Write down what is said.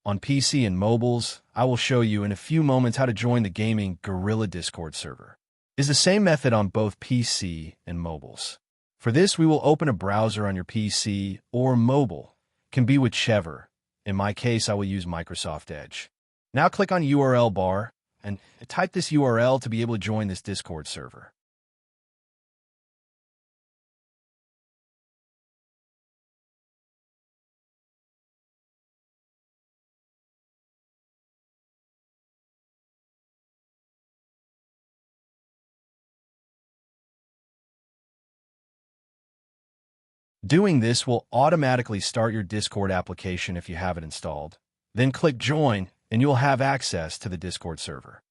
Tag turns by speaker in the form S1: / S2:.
S1: On PC and mobiles, I will show you in a few moments how to join the gaming Gorilla Discord server. It is the same method on both PC and mobiles. For this, we will open a browser on your PC or mobile. It can be whichever. In my case, I will use Microsoft Edge. Now click on URL bar and type this URL to be able to join this Discord server. Doing this will automatically start your Discord application if you have it installed. Then click Join, and you'll have access to the Discord server.